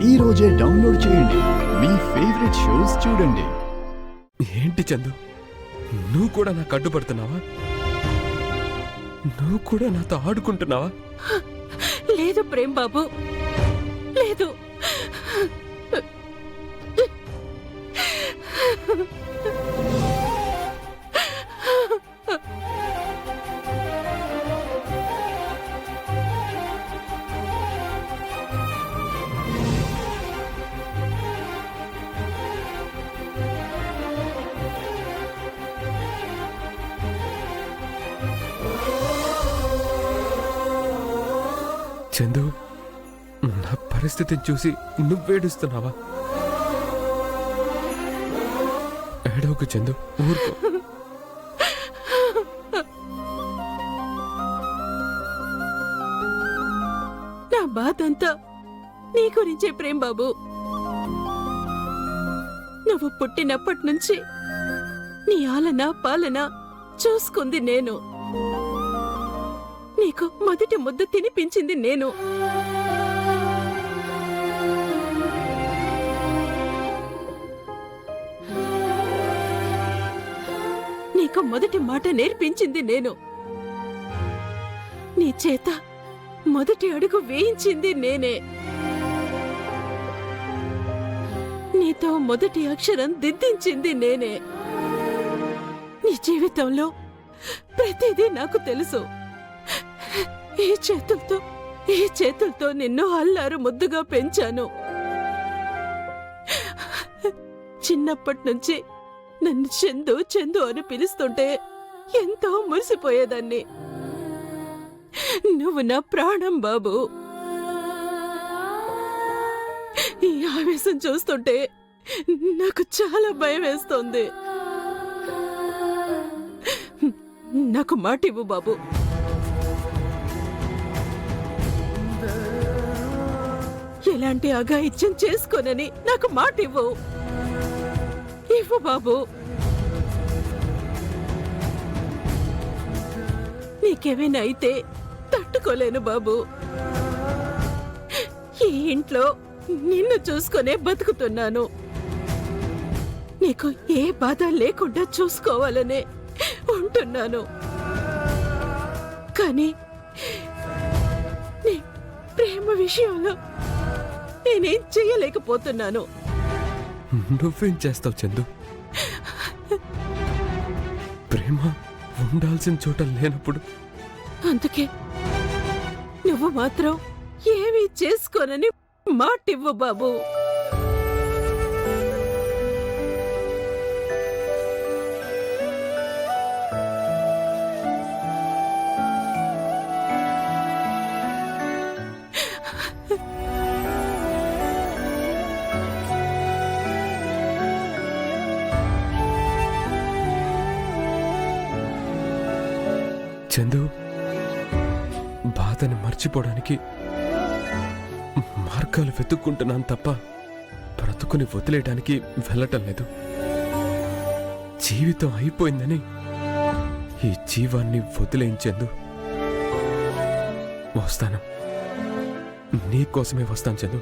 ఈ రోజే డౌన్లోడ్ చేయండి. మీ ఫేవరెట్ షోస్ చూడండి. ఏంటి చందు, నువ్వు కూడా నాకు అడ్డుపడుతున్నావా? నువ్వు కూడా నాతో ఆడుకుంటున్నావా? లేదు ప్రేమ్ బాబు, లేదు. చందు, నా పరిస్థితిని చూసి నువ్వేడుస్తున్నావా? ఏడవకు చందు, ఊరుకో. నా బాధంతా నీ గురించే ప్రేమ్ బాబు. నువ్వు పుట్టినప్పటి నుంచి నీ ఆలన పాలన చూసుకుంది నేను. నీకు మొదటి ముద్ద తినిపించింది నేను. నీకు మొదటి మాట నేర్పించింది నేను. నీ చేత మొదటి అడుగు వేయించింది నేనే. నీతో మొదటి అక్షరం దిద్దించింది నేనే. నీ జీవితంలో ప్రతిదీ నాకు తెలుసు. ఈ చేతులతో నిన్ను అల్లారు ముద్దుగా పెంచాను. చిన్నప్పటి నుంచి నన్ను చందు చందు అని పిలుస్తుంటే ఎంతో మురిసిపోయేదాన్ని. నువ్వు నా ప్రాణం బాబు. ఈ ఆవేశం చూస్తుంటే నాకు చాలా భయం వేస్తోంది. నాకు మాట ఇవ్వు బాబు. ఎలాంటి అఘాయిత్యం చేసుకోనని నాకు మాట ఇవ్వు. ఇవ్వు బాబు. నీకేమైనా అయితే తట్టుకోలేను బాబు. ఈ ఇంట్లో నిన్ను చూసుకునే బతుకుతున్నాను. నీకు ఏ బాధ లేకుండా చూసుకోవాలనే ఉంటున్నాను. కానీ నీ ప్రేమ విషయంలో నేనేం చెయ్యలేకపోతున్నాను. నువ్వేం చేస్తావు చందు? ప్రేమ ఉండాల్సిన చోట లేనప్పుడు అందుకే నువ్వు మాత్రం ఏమీ చేసుకోనని మాటివ్వు బాబు. చందు, బాధని మర్చిపోవడానికి మార్గాలు వెతుక్కుంటున్నాను తప్ప బ్రతుకుని వదిలేయడానికి వెళ్ళటం లేదు. జీవితం అయిపోయిందని ఈ జీవాన్ని వదిలేయించేందు వస్తాను. నీకోసమే వస్తాను చందు.